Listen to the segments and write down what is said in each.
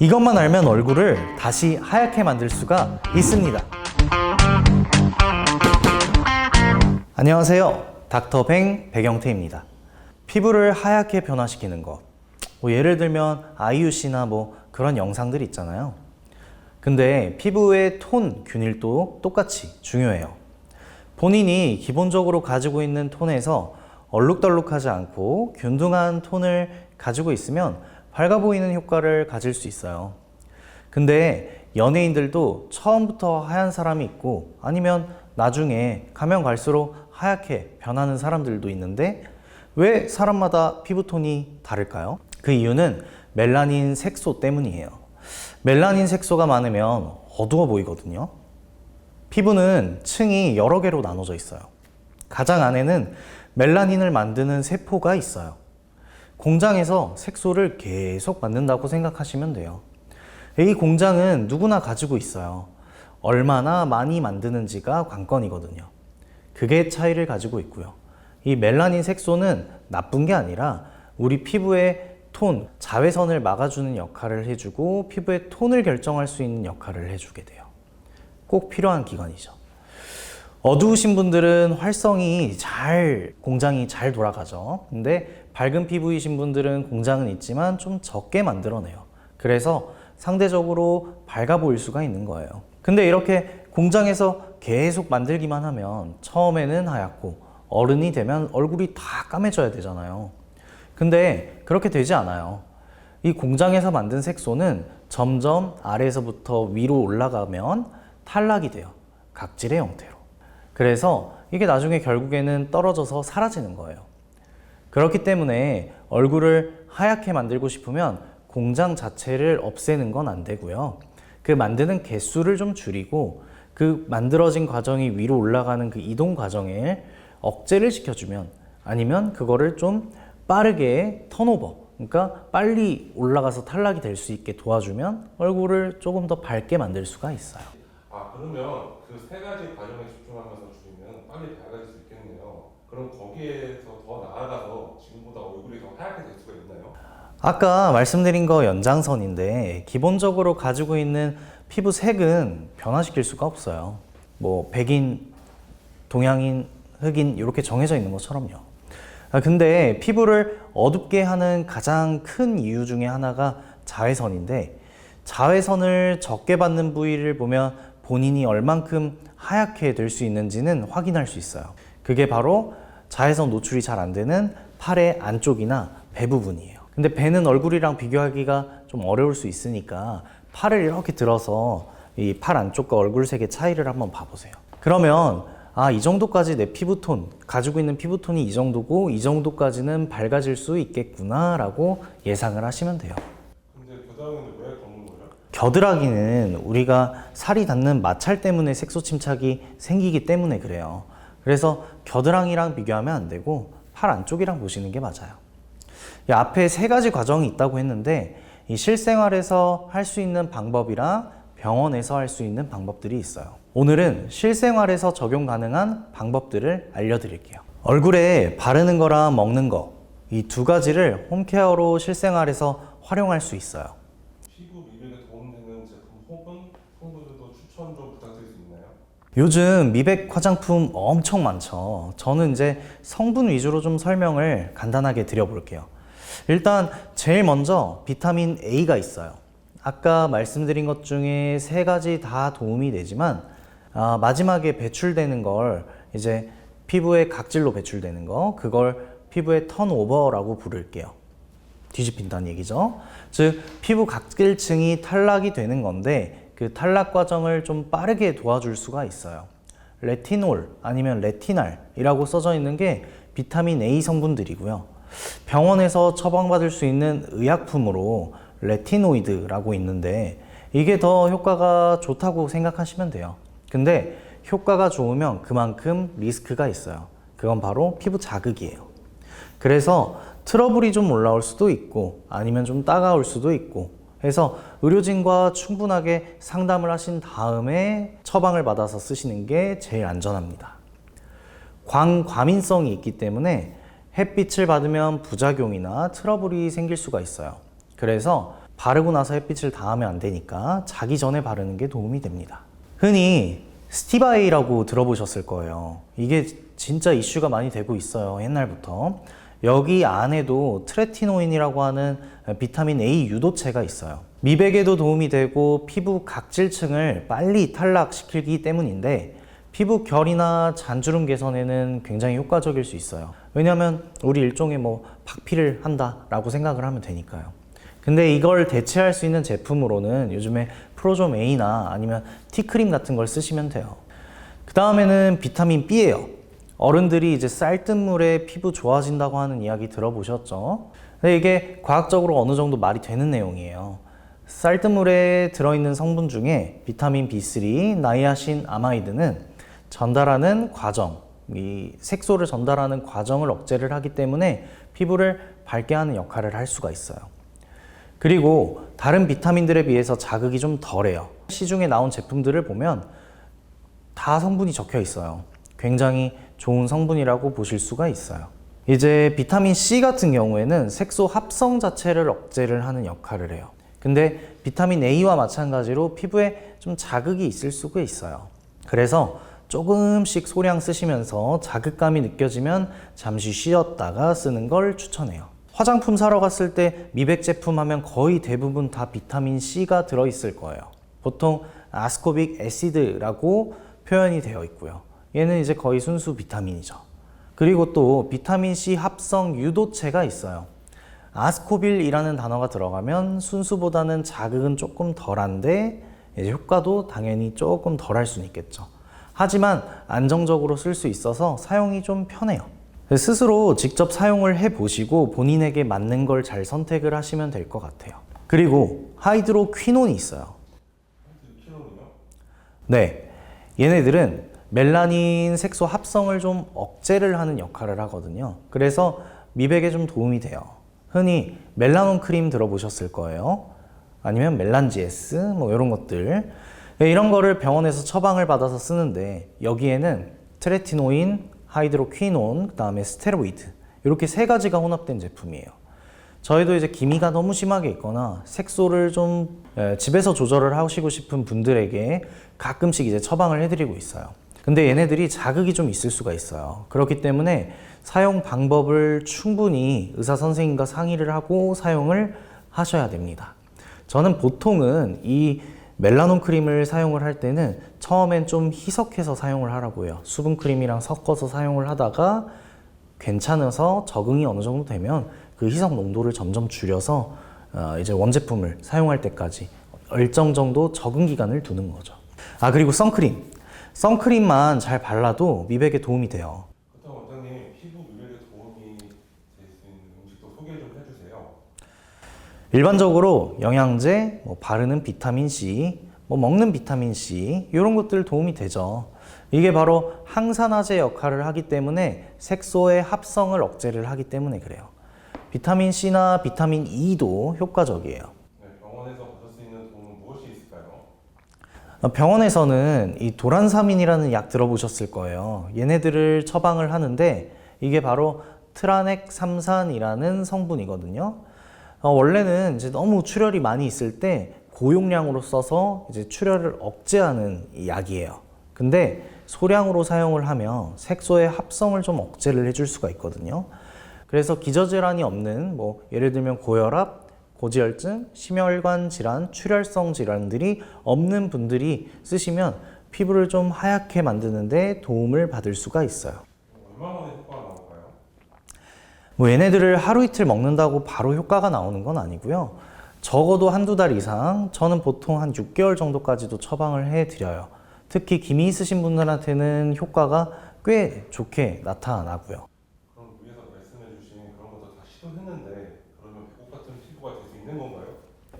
이것만 알면 얼굴을 다시 하얗게 만들 수가 있습니다. 안녕하세요. 닥터뱅 백영태입니다. 피부를 하얗게 변화시키는 것. 예를 들면 아이유씨나 그런 영상들 있잖아요. 근데 피부의 톤, 균일도 똑같이 중요해요. 본인이 기본적으로 가지고 있는 톤에서 얼룩덜룩하지 않고 균등한 톤을 가지고 있으면 밝아 보이는 효과를 가질 수 있어요. 근데 연예인들도 처음부터 하얀 사람이 있고 아니면 나중에 가면 갈수록 하얗게 변하는 사람들도 있는데 왜 사람마다 피부톤이 다를까요? 그 이유는 멜라닌 색소 때문이에요. 멜라닌 색소가 많으면 어두워 보이거든요. 피부는 층이 여러 개로 나눠져 있어요. 가장 안에는 멜라닌을 만드는 세포가 있어요. 공장에서 색소를 계속 만든다고 생각하시면 돼요. 이 공장은 누구나 가지고 있어요. 얼마나 많이 만드는지가 관건이거든요. 그게 차이를 가지고 있고요. 이 멜라닌 색소는 나쁜 게 아니라 우리 피부의 톤, 자외선을 막아주는 역할을 해주고 피부의 톤을 결정할 수 있는 역할을 해주게 돼요. 꼭 필요한 기관이죠. 어두우신 분들은 활성이 공장이 잘 돌아가죠. 근데 밝은 피부이신 분들은 공장은 있지만 좀 적게 만들어내요. 그래서 상대적으로 밝아 보일 수가 있는 거예요. 근데 이렇게 공장에서 계속 만들기만 하면 처음에는 하얗고 어른이 되면 얼굴이 다 까매져야 되잖아요. 근데 그렇게 되지 않아요. 이 공장에서 만든 색소는 점점 아래에서부터 위로 올라가면 탈락이 돼요. 각질의 형태로. 그래서 이게 나중에 결국에는 떨어져서 사라지는 거예요. 그렇기 때문에 얼굴을 하얗게 만들고 싶으면 공장 자체를 없애는 건 안 되고요. 그 만드는 개수를 좀 줄이고 그 만들어진 과정이 위로 올라가는 그 이동 과정에 억제를 시켜주면 아니면 그거를 좀 빠르게 턴오버, 그러니까 빨리 올라가서 탈락이 될 수 있게 도와주면 얼굴을 조금 더 밝게 만들 수가 있어요. 그러면 그 세 가지 과정에 집중하면서 줄이면 빨리 밝아질 수 있겠네요. 그럼 거기에서 더 나아가서 지금보다 얼굴이 더 하얗게 될 수가 있나요? 아까 말씀드린 거 연장선인데 기본적으로 가지고 있는 피부 색은 변화시킬 수가 없어요. 백인, 동양인, 흑인 이렇게 정해져 있는 것처럼요. 근데 피부를 어둡게 하는 가장 큰 이유 중에 하나가 자외선인데 자외선을 적게 받는 부위를 보면 본인이 얼만큼 하얗게 될 수 있는지는 확인할 수 있어요. 그게 바로 자외선 노출이 잘 안 되는 팔의 안쪽이나 배 부분이에요. 근데 배는 얼굴이랑 비교하기가 좀 어려울 수 있으니까 팔을 이렇게 들어서 이 팔 안쪽과 얼굴색의 차이를 한번 봐보세요. 그러면 이 정도까지 내 피부톤, 가지고 있는 피부톤이 이 정도고 이 정도까지는 밝아질 수 있겠구나 라고 예상을 하시면 돼요. 근데 겨드랑이는 왜 검은 거죠? 겨드랑이는 우리가 살이 닿는 마찰 때문에 색소 침착이 생기기 때문에 그래요. 그래서 겨드랑이랑 비교하면 안 되고 팔 안쪽이랑 보시는 게 맞아요. 이 앞에 세 가지 과정이 있다고 했는데 이 실생활에서 할 수 있는 방법이랑 병원에서 할 수 있는 방법들이 있어요. 오늘은 실생활에서 적용 가능한 방법들을 알려드릴게요. 얼굴에 바르는 거랑 먹는 거, 이 두 가지를 홈케어로 실생활에서 활용할 수 있어요. 피부 미백에 도움되는 제품 혹은 성분들도 추천 좀 부탁드릴 수 있나요? 요즘 미백 화장품 엄청 많죠. 저는 이제 성분 위주로 좀 설명을 간단하게 드려볼게요. 일단 제일 먼저 비타민 A가 있어요. 아까 말씀드린 것 중에 세 가지 다 도움이 되지만 마지막에 배출되는 걸 이제 피부에 각질로 배출되는 거, 그걸 피부의 턴오버라고 부를게요. 뒤집힌다는 얘기죠. 즉 피부 각질층이 탈락이 되는 건데 그 탈락 과정을 좀 빠르게 도와줄 수가 있어요. 레티놀 아니면 레티날이라고 써져 있는 게 비타민 A 성분들이고요. 병원에서 처방받을 수 있는 의약품으로 레티노이드라고 있는데 이게 더 효과가 좋다고 생각하시면 돼요. 근데 효과가 좋으면 그만큼 리스크가 있어요. 그건 바로 피부 자극이에요. 그래서 트러블이 좀 올라올 수도 있고 아니면 좀 따가울 수도 있고 해서 의료진과 충분하게 상담을 하신 다음에 처방을 받아서 쓰시는 게 제일 안전합니다. 광과민성이 있기 때문에 햇빛을 받으면 부작용이나 트러블이 생길 수가 있어요. 그래서 바르고 나서 햇빛을 닿으면 안 되니까 자기 전에 바르는 게 도움이 됩니다. 흔히 스티바이라고 들어보셨을 거예요. 이게 진짜 이슈가 많이 되고 있어요. 옛날부터. 여기 안에도 트레티노인이라고 하는 비타민 A 유도체가 있어요. 미백에도 도움이 되고 피부 각질층을 빨리 탈락시키기 때문인데 피부 결이나 잔주름 개선에는 굉장히 효과적일 수 있어요. 왜냐하면 우리 일종의 뭐 박피를 한다라고 생각을 하면 되니까요. 근데 이걸 대체할 수 있는 제품으로는 요즘에 프로좀 A나 아니면 T크림 같은 걸 쓰시면 돼요. 그 다음에는 비타민 B예요. 어른들이 이제 쌀뜨물에 피부 좋아진다고 하는 이야기 들어보셨죠? 근데 이게 과학적으로 어느 정도 말이 되는 내용이에요. 쌀뜨물에 들어있는 성분 중에 비타민 B3, 나이아신 아마이드는 전달하는 과정, 이 색소를 전달하는 과정을 억제를 하기 때문에 피부를 밝게 하는 역할을 할 수가 있어요. 그리고 다른 비타민들에 비해서 자극이 좀 덜해요. 시중에 나온 제품들을 보면 다 성분이 적혀 있어요. 굉장히 좋은 성분이라고 보실 수가 있어요. 이제 비타민 C 같은 경우에는 색소 합성 자체를 억제를 하는 역할을 해요. 근데 비타민 A와 마찬가지로 피부에 좀 자극이 있을 수가 있어요. 그래서 조금씩 소량 쓰시면서 자극감이 느껴지면 잠시 쉬었다가 쓰는 걸 추천해요. 화장품 사러 갔을 때 미백 제품 하면 거의 대부분 다 비타민 C가 들어있을 거예요. 보통 아스코빅 애시드라고 표현이 되어 있고요. 얘는 이제 거의 순수 비타민이죠. 그리고 또 비타민 C 합성 유도체가 있어요. 아스코빌이라는 단어가 들어가면 순수보다는 자극은 조금 덜한데 이제 효과도 당연히 조금 덜할 수는 있겠죠. 하지만 안정적으로 쓸 수 있어서 사용이 좀 편해요. 스스로 직접 사용을 해보시고 본인에게 맞는 걸 잘 선택을 하시면 될 것 같아요. 그리고 하이드로퀴논이 있어요. 하이드로퀴논이요? 네, 얘네들은 멜라닌 색소 합성을 좀 억제를 하는 역할을 하거든요. 그래서 미백에 좀 도움이 돼요. 흔히 멜라논 크림 들어보셨을 거예요. 아니면 멜란지에스 뭐 이런 것들. 이런 거를 병원에서 처방을 받아서 쓰는데 여기에는 트레티노인, 하이드로퀴논, 그 다음에 스테로이드 이렇게 세 가지가 혼합된 제품이에요. 저희도 이제 기미가 너무 심하게 있거나 색소를 좀 집에서 조절을 하시고 싶은 분들에게 가끔씩 이제 처방을 해드리고 있어요. 근데 얘네들이 자극이 좀 있을 수가 있어요. 그렇기 때문에 사용 방법을 충분히 의사 선생님과 상의를 하고 사용을 하셔야 됩니다. 저는 보통은 이 멜라논 크림을 사용을 할 때는 처음엔 좀 희석해서 사용을 하라고 해요. 수분 크림이랑 섞어서 사용을 하다가 괜찮아서 적응이 어느 정도 되면 그 희석 농도를 점점 줄여서 이제 원제품을 사용할 때까지 일정 정도 적응 기간을 두는 거죠. 아, 그리고 선크림. 선크림만 잘 발라도 미백에 도움이 돼요. 그렇다면 원장님 피부 미백에 도움이 될 수 있는 음식도 소개 좀 해주세요. 일반적으로 영양제, 뭐 바르는 비타민C, 뭐 먹는 비타민C 이런 것들 도움이 되죠. 이게 바로 항산화제 역할을 하기 때문에 색소의 합성을 억제를 하기 때문에 그래요. 비타민C나 비타민 E도 효과적이에요. 네, 병원에서 받을 수 있는 도움은 무엇이 있을까요? 병원에서는 이 도란사민이라는 약 들어보셨을 거예요. 얘네들을 처방을 하는데 이게 바로 트라넥삼산이라는 성분이거든요. 원래는 이제 너무 출혈이 많이 있을 때 고용량으로 써서 이제 출혈을 억제하는 이 약이에요. 근데 소량으로 사용을 하면 색소의 합성을 좀 억제를 해줄 수가 있거든요. 그래서 기저질환이 없는 뭐 예를 들면 고혈압, 고지혈증, 심혈관 질환, 출혈성 질환들이 없는 분들이 쓰시면 피부를 좀 하얗게 만드는데 도움을 받을 수가 있어요. 얼마 만에 효과가 나올까요? 뭐 얘네들을 하루 이틀 먹는다고 바로 효과가 나오는 건 아니고요. 적어도 한두 달 이상, 저는 보통 한 6개월 정도까지도 처방을 해드려요. 특히 기미 있으신 분들한테는 효과가 꽤 좋게 나타나고요. 그럼 위에서 말씀해 주신 그런 것도 다 시도했는데 그러면 배꼽 같은 피부가 될 수 있는 건가요?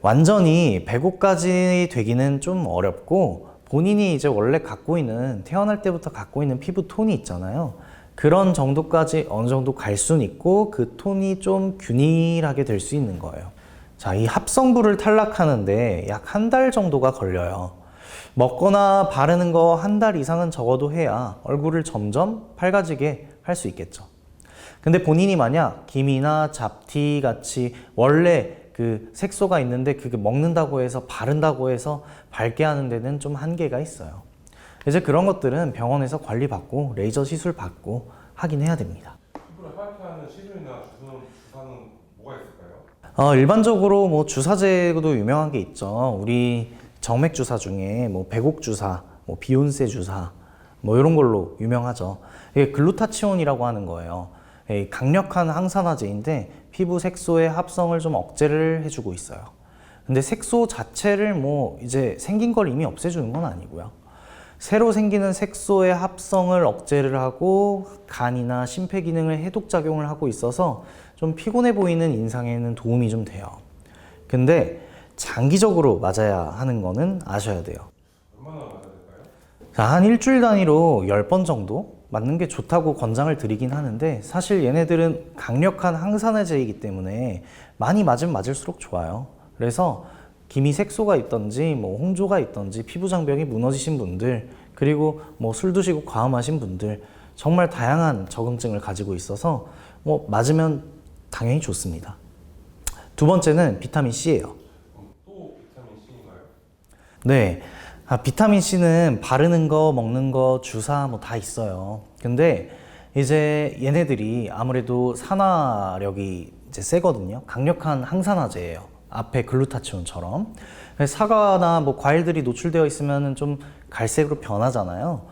완전히 배고까지 되기는 좀 어렵고 본인이 이제 원래 갖고 있는 태어날 때부터 갖고 있는 피부 톤이 있잖아요. 그런 정도까지 어느 정도 갈 수는 있고 그 톤이 좀 균일하게 될 수 있는 거예요. 자, 이 합성부를 탈락하는데 약 한 달 정도가 걸려요. 먹거나 바르는 거 한 달 이상은 적어도 해야 얼굴을 점점 밝아지게 할 수 있겠죠. 근데 본인이 만약 기미나 잡티 같이 원래 그 색소가 있는데 그게 먹는다고 해서 바른다고 해서 밝게 하는 데는 좀 한계가 있어요. 이제 그런 것들은 병원에서 관리받고 레이저 시술 받고 하긴 해야 됩니다. 피부를 하얗게 하는 시술이나 주사는 뭐가 있을까요? 일반적으로 뭐 주사제도 유명한 게 있죠. 우리 정맥 주사 중에 뭐 배곡 주사, 뭐 비욘세 주사, 뭐 이런 걸로 유명하죠. 이게 글루타치온이라고 하는 거예요. 강력한 항산화제인데 피부 색소의 합성을 좀 억제를 해주고 있어요. 근데 색소 자체를 뭐 이제 생긴 걸 이미 없애주는 건 아니고요. 새로 생기는 색소의 합성을 억제를 하고 간이나 심폐 기능을 해독 작용을 하고 있어서 좀 피곤해 보이는 인상에는 도움이 좀 돼요. 근데 장기적으로 맞아야 하는 거는 아셔야 돼요. 얼마나 맞아야 될까요? 자, 한 일주일 단위로 10번 정도 맞는 게 좋다고 권장을 드리긴 하는데 사실 얘네들은 강력한 항산화제이기 때문에 많이 맞으면 맞을수록 좋아요. 그래서 기미 색소가 있던지 뭐 홍조가 있던지 피부 장벽이 무너지신 분들 그리고 뭐 술 드시고 과음하신 분들 정말 다양한 적응증을 가지고 있어서 뭐 맞으면 당연히 좋습니다. 두 번째는 비타민 C예요. 또 비타민 C인가요? 네. 비타민 C는 바르는 거, 먹는 거, 주사 뭐 다 있어요. 근데 이제 얘네들이 아무래도 산화력이 이제 세거든요. 강력한 항산화제예요. 앞에 글루타치온처럼. 사과나 뭐 과일들이 노출되어 있으면 좀 갈색으로 변하잖아요.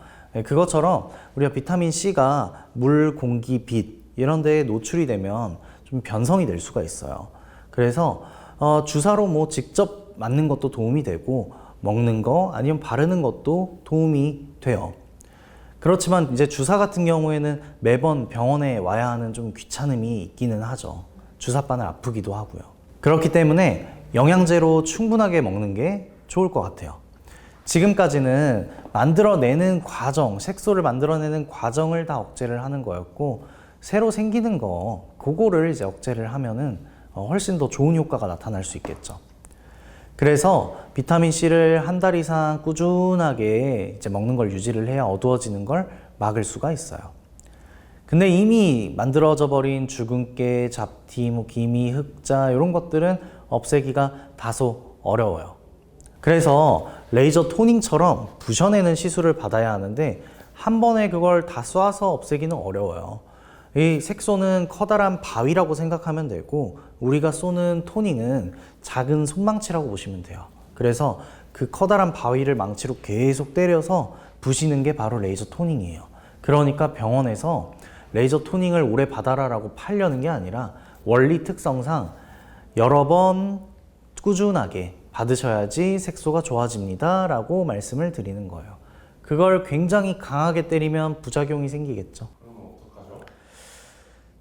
그것처럼 우리가 비타민 C가 물, 공기, 빛 이런 데에 노출이 되면 좀 변성이 될 수가 있어요. 그래서 주사로 뭐 직접 맞는 것도 도움이 되고 먹는 거 아니면 바르는 것도 도움이 돼요. 그렇지만 이제 주사 같은 경우에는 매번 병원에 와야 하는 좀 귀찮음이 있기는 하죠. 주사바늘 아프기도 하고요. 그렇기 때문에 영양제로 충분하게 먹는 게 좋을 것 같아요. 지금까지는 만들어내는 과정, 색소를 만들어내는 과정을 다 억제를 하는 거였고 새로 생기는 거, 그거를 이제 억제를 하면은 훨씬 더 좋은 효과가 나타날 수 있겠죠. 그래서 비타민C를 한 달 이상 꾸준하게 이제 먹는 걸 유지를 해야 어두워지는 걸 막을 수가 있어요. 근데 이미 만들어져 버린 주근깨, 잡티, 뭐 기미, 흑자 이런 것들은 없애기가 다소 어려워요. 그래서 레이저 토닝처럼 부셔내는 시술을 받아야 하는데 한 번에 그걸 다 쏴서 없애기는 어려워요. 이 색소는 커다란 바위라고 생각하면 되고 우리가 쏘는 토닝은 작은 손망치라고 보시면 돼요. 그래서 그 커다란 바위를 망치로 계속 때려서 부시는 게 바로 레이저 토닝이에요. 그러니까 병원에서 레이저 토닝을 오래 받아라라고 팔려는 게 아니라 원리 특성상 여러 번 꾸준하게 받으셔야지 색소가 좋아집니다 라고 말씀을 드리는 거예요. 그걸 굉장히 강하게 때리면 부작용이 생기겠죠. 그러면 어떡하죠?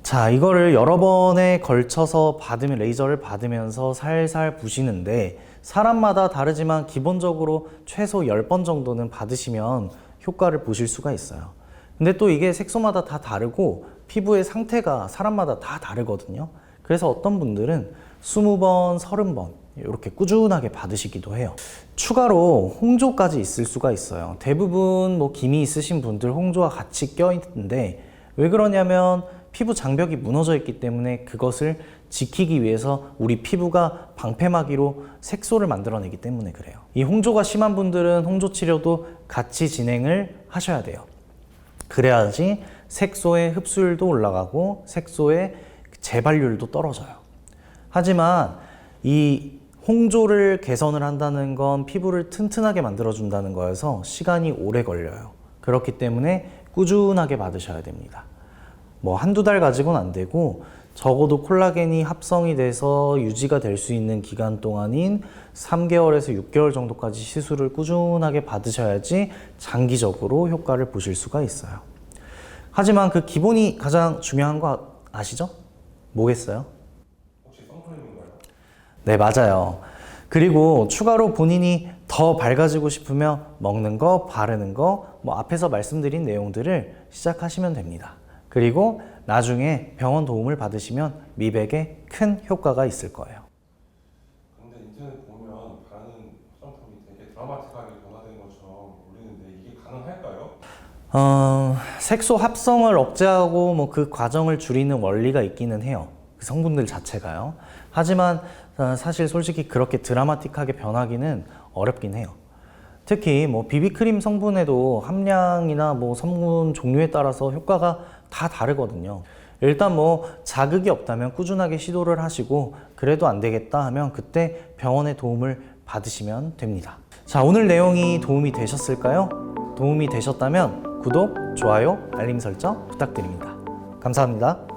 자, 이거를 여러 번에 걸쳐서 받으면 레이저를 받으면서 살살 부시는데 사람마다 다르지만 기본적으로 최소 10번 정도는 받으시면 효과를 보실 수가 있어요. 근데 또 이게 색소마다 다 다르고 피부의 상태가 사람마다 다 다르거든요. 그래서 어떤 분들은 20번, 30번 이렇게 꾸준하게 받으시기도 해요. 추가로 홍조까지 있을 수가 있어요. 대부분 뭐 기미 있으신 분들 홍조와 같이 껴있는데 왜 그러냐면 피부 장벽이 무너져 있기 때문에 그것을 지키기 위해서 우리 피부가 방패막이로 색소를 만들어내기 때문에 그래요. 이 홍조가 심한 분들은 홍조 치료도 같이 진행을 하셔야 돼요. 그래야지 색소의 흡수율도 올라가고 색소의 재발률도 떨어져요. 하지만 이 홍조를 개선을 한다는 건 피부를 튼튼하게 만들어준다는 거여서 시간이 오래 걸려요. 그렇기 때문에 꾸준하게 받으셔야 됩니다. 뭐 한두 달 가지고는 안 되고 적어도 콜라겐이 합성이 돼서 유지가 될 수 있는 기간 동안인 3개월에서 6개월 정도까지 시술을 꾸준하게 받으셔야지 장기적으로 효과를 보실 수가 있어요. 하지만 그 기본이 가장 중요한 거 아시죠? 뭐겠어요? 혹시 선크림인가요? 네, 맞아요. 그리고 추가로 본인이 더 밝아지고 싶으면 먹는 거, 바르는 거, 뭐 앞에서 말씀드린 내용들을 시작하시면 됩니다. 그리고 나중에 병원 도움을 받으시면 미백에 큰 효과가 있을 거예요. 근데 인터넷 보면 바르는 화장품이 되게 드라마틱하게 변화된 것처럼 보이는데 이게 가능할까요? 색소 합성을 억제하고 뭐 그 과정을 줄이는 원리가 있기는 해요. 그 성분들 자체가요. 하지만 사실 솔직히 그렇게 드라마틱하게 변하기는 어렵긴 해요. 특히 뭐 비비크림 성분에도 함량이나 뭐 성분 종류에 따라서 효과가 다 다르거든요. 일단 뭐 자극이 없다면 꾸준하게 시도를 하시고 그래도 안 되겠다 하면 그때 병원의 도움을 받으시면 됩니다. 자, 오늘 내용이 도움이 되셨을까요? 도움이 되셨다면 구독, 좋아요, 알림 설정 부탁드립니다. 감사합니다.